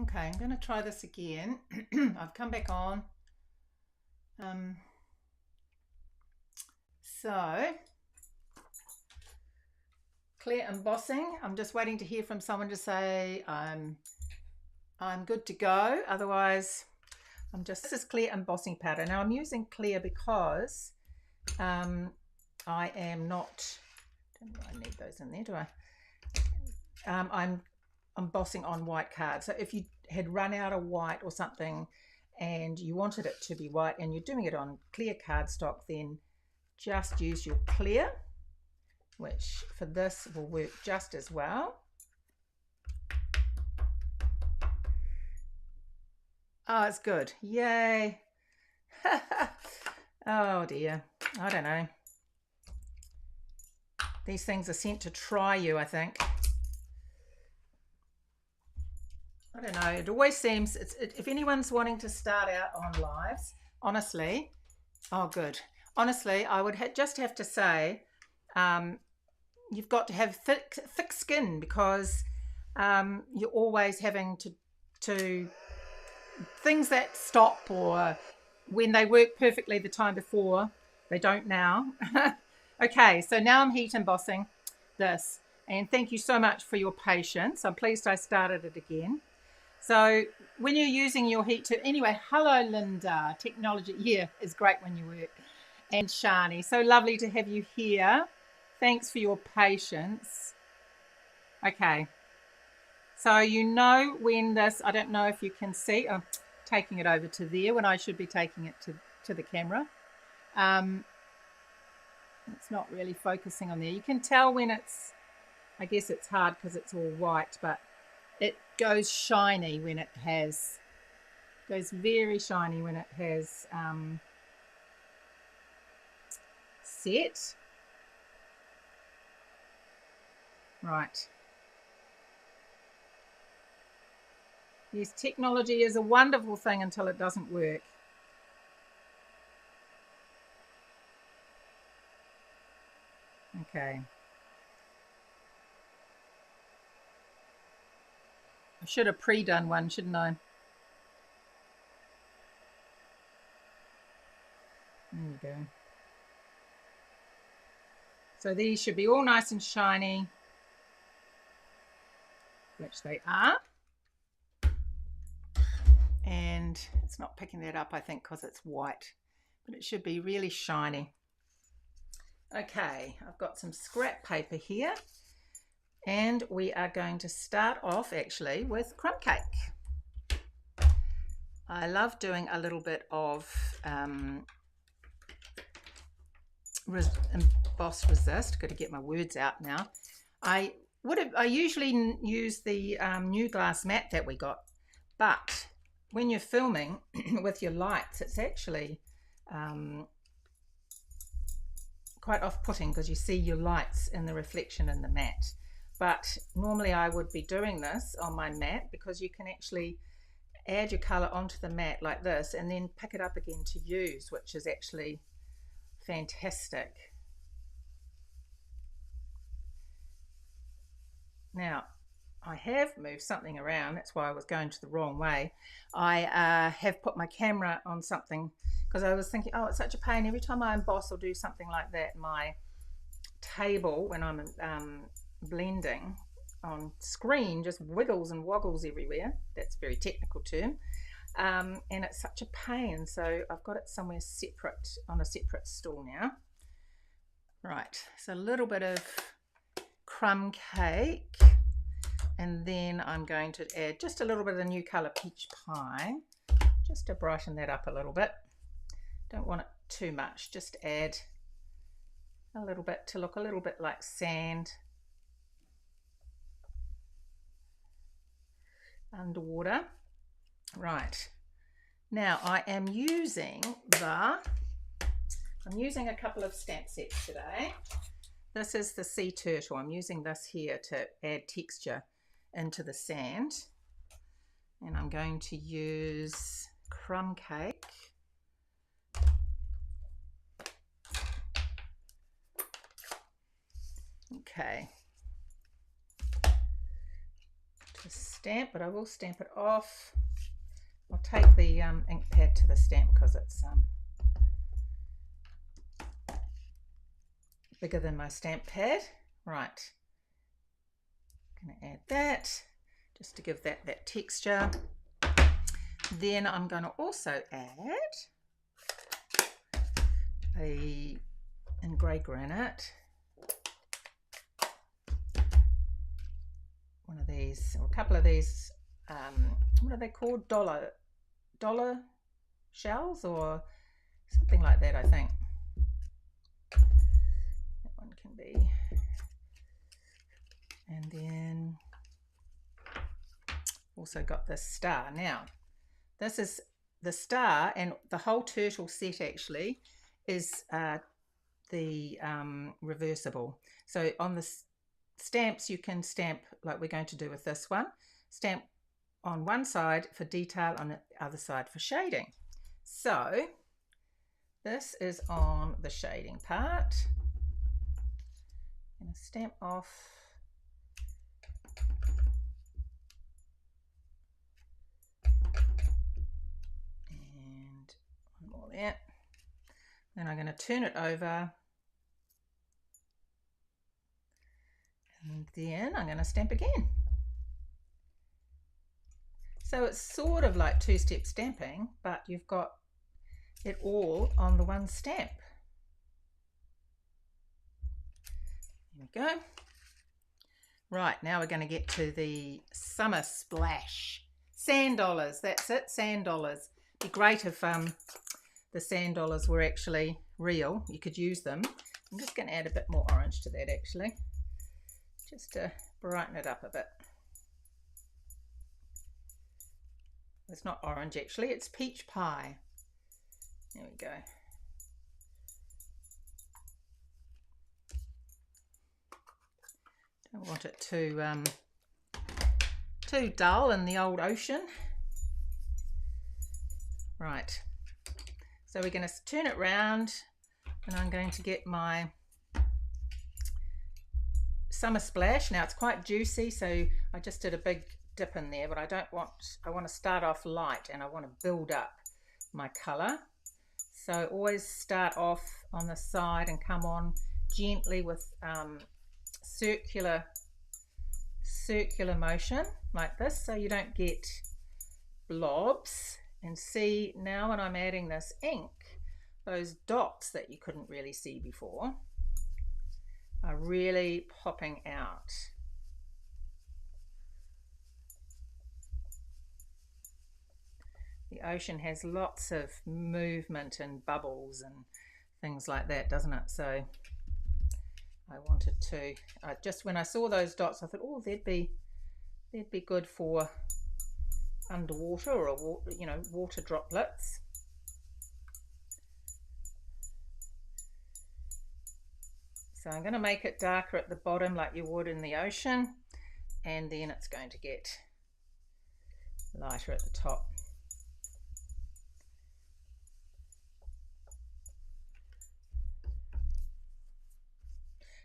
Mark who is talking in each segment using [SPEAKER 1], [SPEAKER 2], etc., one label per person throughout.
[SPEAKER 1] Okay, I'm going to try this again. I've come back on. So, clear embossing. I'm just waiting to hear from someone to say I'm good to go. Otherwise, this is clear embossing powder. Now I'm using clear because I am not, don't know I need those in there, do I? I'm embossing on white card. So if you had run out of white or something and you wanted it to be white and you're doing it on clear cardstock, then just use your clear, which for this will work just as well. Oh, it's good. Yay. Oh dear. I don't know. These things are sent to try you, I think. I don't know. It always seems, if anyone's wanting to start out on lives, honestly, oh good. Honestly, I would just have to say, you've got to have thick skin because you're always having to things that stop, or when they work perfectly the time before, they don't now. Okay, so now I'm heat embossing this, and thank you so much for your patience. I'm pleased I started it again. So when you're using your heat to, anyway, hello Linda, technology here is great when you work, and Shani, so lovely to have you here. Thanks for your patience. Okay, so you know when this, I don't know if you can see, I'm taking it over to there when I should be taking it to the camera. It's not really focusing on there. You can tell when it's, I guess it's hard because it's all white, but it goes shiny when it has, goes very shiny when it has set. Right. Yes, technology is a wonderful thing until it doesn't work. Okay. I should have pre-done one, shouldn't I? There you go. So these should be all nice and shiny, which they are. And it's not picking that up, I think, because it's white, but it should be really shiny. Okay, I've got some scrap paper here, and we are going to start off actually with crumb cake. I love doing a little bit of Emboss Resist. Got to get my words out now. I usually use the new glass mat that we got, but when you're filming with your lights, it's actually quite off-putting because you see your lights in the reflection in the mat. But normally I would be doing this on my mat because you can actually add your colour onto the mat like this and then pick it up again to use, which is actually fantastic. Now, I have moved something around, that's why I was going to the wrong way. I have put my camera on something because I was thinking, oh, it's such a pain. Every time I emboss or do something like that, my table, when I'm blending on screen, just wiggles and woggles everywhere. That's a very technical term. And it's such a pain. So I've got it somewhere separate, on a separate stool now. Right, so a little bit of crumb cake. And then I'm going to add just a little bit of the new colour peach pie, just to brighten that up a little bit. Don't want it too much, just add a little bit to look a little bit like sand underwater. Right, now I am using a couple of stamp sets today. This is the sea turtle. I'm using this here to add texture into the sand, and I'm going to use crumb cake. Okay, to stamp, but I will stamp it off. I'll take the ink pad to the stamp because it's bigger than my stamp pad. Right, going to add that just to give that texture. Then I'm going to also add in grey granite one of these, or a couple of these, what are they called? Dollar shells or something like that, I think. That one can be. And then also got this star. Now, this is the star, and the whole turtle set actually is the reversible. So on the stamps you can stamp like we're going to do with this one, stamp on one side for detail, on the other side for shading. So this is on the shading part. I'm going to stamp off and one more there. Then I'm going to turn it over, and then I'm going to stamp again. So it's sort of like two-step stamping, but you've got it all on the one stamp. There we go. Right, now we're going to get to the summer splash. Sand dollars, that's it, sand dollars. It'd be great if the sand dollars were actually real. You could use them. I'm just going to add a bit more orange to that actually, just to brighten it up a bit. It's not orange actually, it's peach pie. There we go. Don't want it too dull in the old ocean. Right, so we're going to turn it round, and I'm going to get my summer splash. Now it's quite juicy, so I just did a big dip in there, but I want to start off light, and I want to build up my colour. So always start off on the side and come on gently with circular motion like this, so you don't get blobs. And see, now when I'm adding this ink, those dots that you couldn't really see before are really popping out. The ocean has lots of movement and bubbles and things like that, doesn't it? So I wanted to, just when I saw those dots, I thought, oh, they'd be good for underwater, or water droplets. So I'm going to make it darker at the bottom like you would in the ocean, and then it's going to get lighter at the top.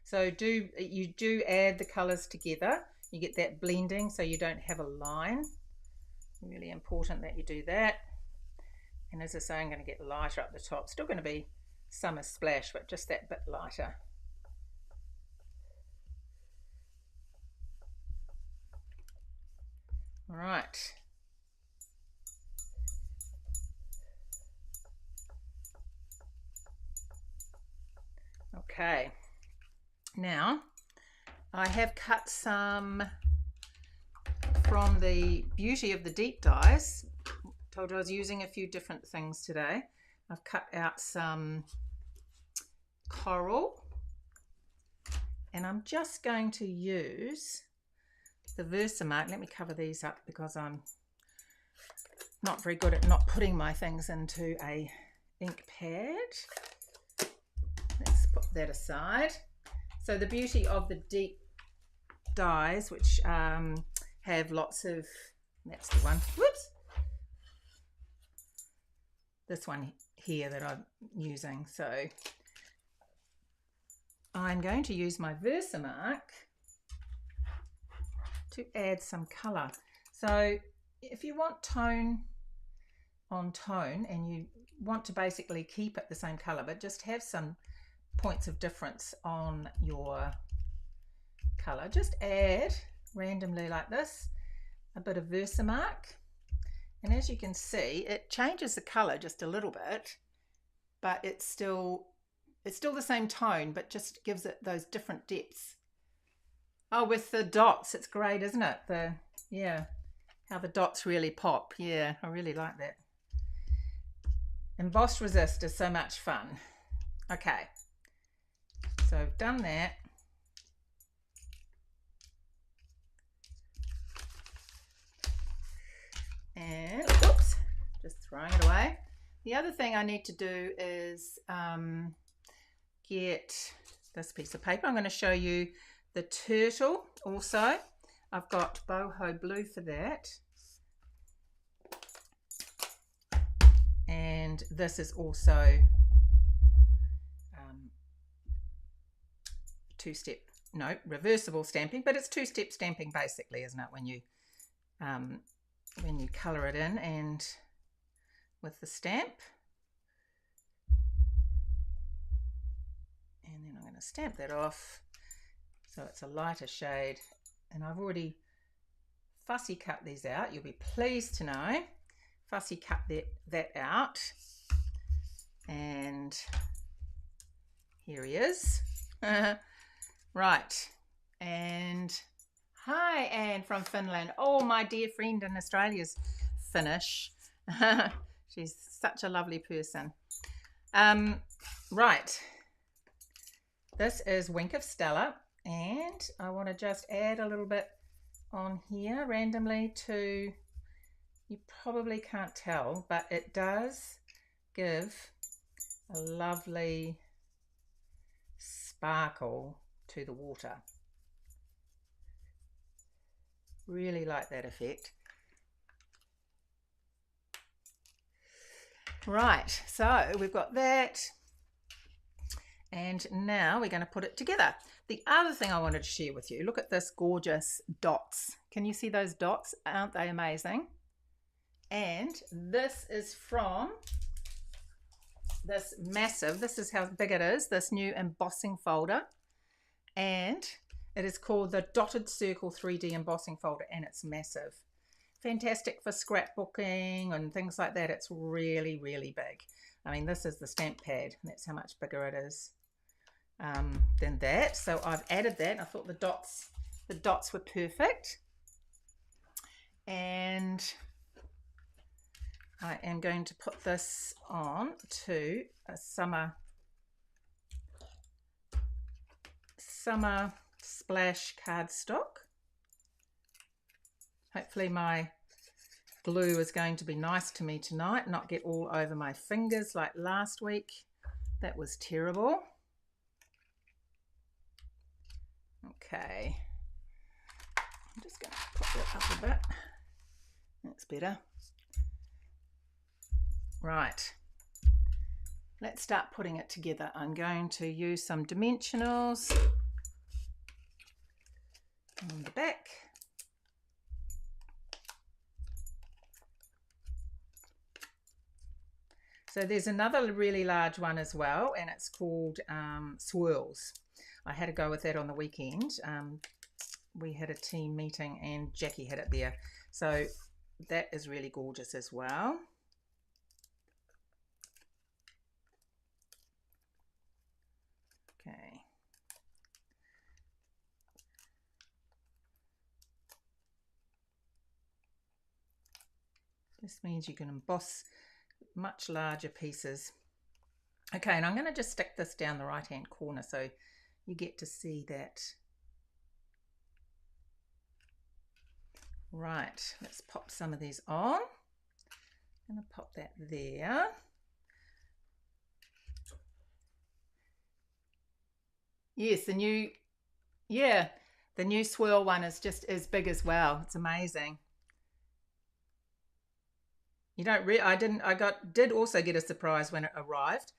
[SPEAKER 1] So you do add the colours together, you get that blending so you don't have a line. Really important that you do that. And as I say, I'm going to get lighter up the top. Still going to be summer splash, but just that bit lighter. All right. Okay. Now, I have cut some from the Beauty of the Deep Dyes. Told you I was using a few different things today. I've cut out some coral, and I'm just going to use the Versamark. Let me cover these up because I'm not very good at not putting my things into a ink pad. Let's put that aside. So the Beauty of the Deep Dyes, which have lots of, that's the one, whoops, this one here that I'm using. So I'm going to use my Versamark to add some colour. So if you want tone on tone and you want to basically keep it the same color, but just have some points of difference on your color, just add randomly like this a bit of Versamark, and as you can see it changes the color just a little bit, but it's still the same tone, but just gives it those different depths. Oh, with the dots, it's great, isn't it? Yeah, how the dots really pop. Yeah, I really like that. Emboss Resist is so much fun. Okay, so I've done that. And, oops, just throwing it away. The other thing I need to do is get this piece of paper. I'm going to show you the turtle also. I've got boho blue for that. And this is also reversible stamping, but it's two-step stamping basically, isn't it, when you color it in and with the stamp. And then I'm going to stamp that off so it's a lighter shade, and I've already fussy cut these out. You'll be pleased to know fussy cut that out, and here he is. Right, and hi Anne from Finland. Oh, my dear friend in Australia's Finnish. She's such a lovely person. Right, this is Wink of Stella, and I want to just add a little bit on here randomly to, you probably can't tell, but it does give a lovely sparkle to the water. Really like that effect. Right, so we've got that, and now we're going to put it together. The other thing I wanted to share with you, look at this gorgeous dots. Can you see those dots? Aren't they amazing? And this is from this massive, this is how big it is, this new embossing folder, and it is called the Dotted Circle 3D embossing folder, and it's massive. Fantastic for scrapbooking and things like that. It's really, really big. I mean, this is the stamp pad, and that's how much bigger it is than that. So I've added that. I thought the dots were perfect, and I am going to put this on to a summer splash cardstock. Hopefully my glue is going to be nice to me tonight, not get all over my fingers like last week. That was terrible. Okay, I'm just going to put that up a bit. That's better. Right, let's start putting it together. I'm going to use some dimensionals on the back. So there's another really large one as well, and it's called Swirls. I had to go with that on the weekend. We had a team meeting and Jackie had it there. So that is really gorgeous as well. Okay. This means you can emboss much larger pieces. Okay, and I'm going to just stick this down the right hand corner so you get to see that. Right, let's pop some of these on. I'm going to pop that there. Yes, the new swirl one is just as big as well. It's amazing. You don't did also get a surprise when it arrived,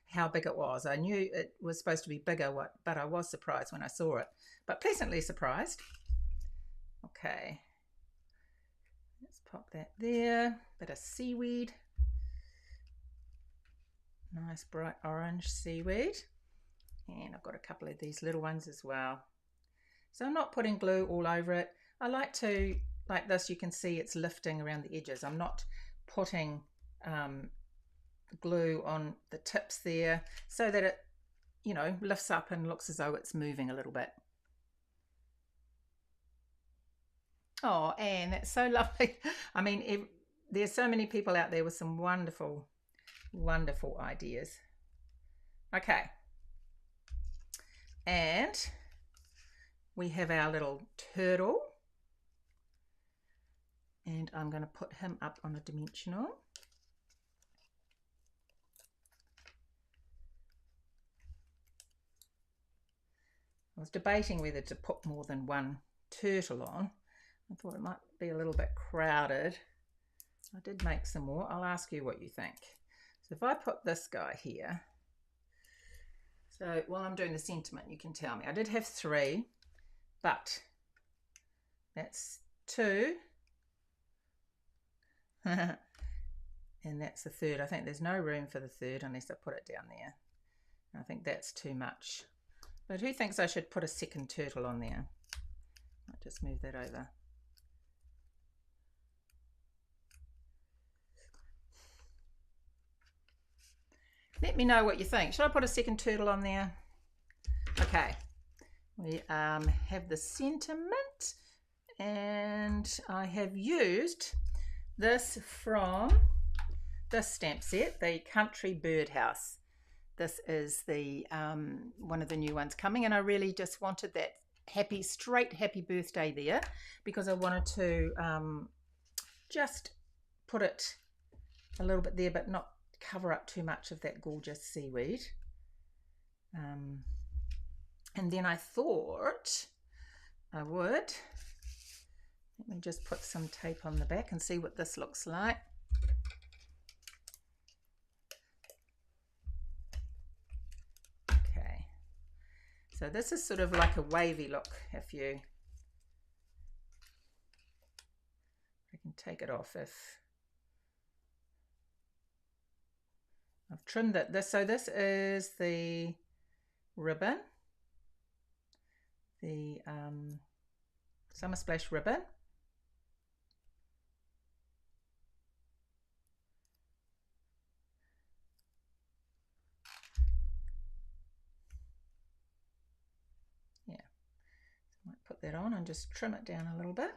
[SPEAKER 1] how big it was. I knew it was supposed to be bigger, but I was surprised when I saw it, but pleasantly surprised. Okay. Pop that there. Bit of seaweed. Nice bright orange seaweed. And I've got a couple of these little ones as well. So I'm not putting glue all over it. I like to, like this, you can see it's lifting around the edges. I'm not putting glue on the tips there so that it, you know, lifts up and looks as though it's moving a little bit. Oh, Anne, that's so lovely. I mean, there's so many people out there with some wonderful, wonderful ideas. Okay. And we have our little turtle. And I'm going to put him up on a dimensional. I was debating whether to put more than one turtle on. I thought it might be a little bit crowded. I did make some more. I'll ask you what you think. So if I put this guy here, so while I'm doing the sentiment, you can tell me. I did have 3, but that's 2. And that's the 3rd. I think there's no room for the 3rd unless I put it down there. I think that's too much. But who thinks I should put a 2nd turtle on there? I'll just move that over. Let me know what you think. Should I put a 2nd turtle on there? Okay. We have the sentiment, and I have used this from this stamp set, the Country Birdhouse. This is the one of the new ones coming, and I really just wanted that straight happy birthday there because I wanted to just put it a little bit there, but not cover up too much of that gorgeous seaweed. And then I thought I would, let me just put some tape on the back and see what this looks like. Okay, so this is sort of like a wavy look. If you, I can take it off if I've trimmed it. So this is the ribbon, the Summer Splash ribbon. Yeah, so I might put that on and just trim it down a little bit.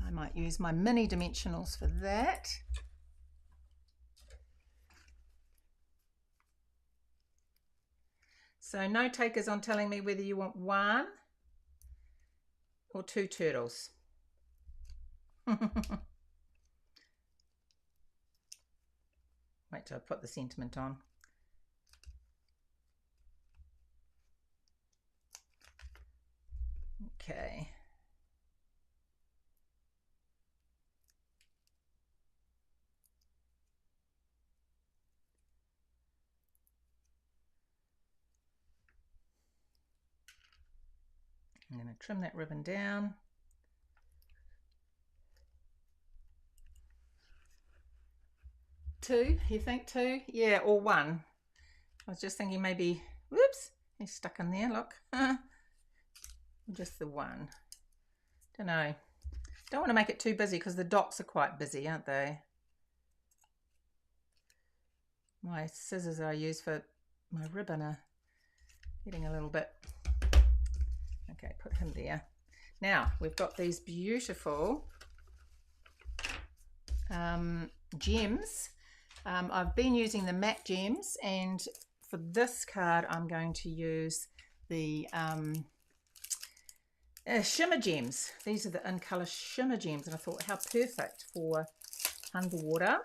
[SPEAKER 1] I might use my mini dimensionals for that. So no takers on telling me whether you want 1 or 2 turtles. Wait till I put the sentiment on. Okay. I'm going to trim that ribbon down. Two, you think 2? Yeah, or 1. I was just thinking maybe, whoops, he's stuck in there, look. Just the 1. Don't know. Don't want to make it too busy because the dots are quite busy, aren't they? My scissors I use for my ribbon are getting a little bit. Okay, put him there. Now we've got these beautiful gems. I've been using the matte gems, and for this card I'm going to use the shimmer gems. These are the in colour shimmer gems, and I thought how perfect for underwater.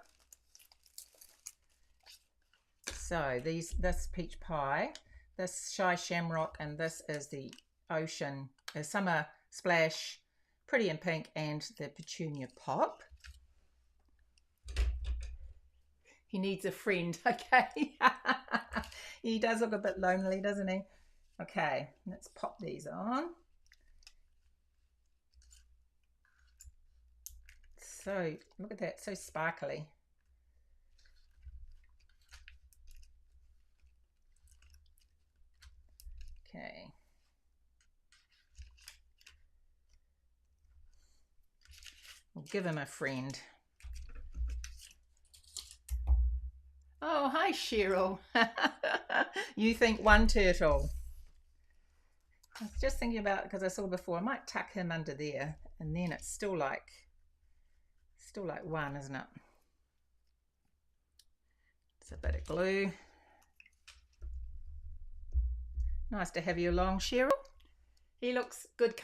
[SPEAKER 1] So this peach pie, this shy shamrock, and this is the ocean, summer splash, pretty in pink, and the petunia pop. He needs a friend. Okay. He does look a bit lonely, doesn't he? Okay, let's pop these on. so, look at that, so sparkly. Okay. We'll give him a friend. Oh, hi, Cheryl. You think one turtle. I was just thinking about, because I saw before, I might tuck him under there, and then it's still like one, isn't it? It's a bit of glue. Nice to have you along, Cheryl. He looks good company.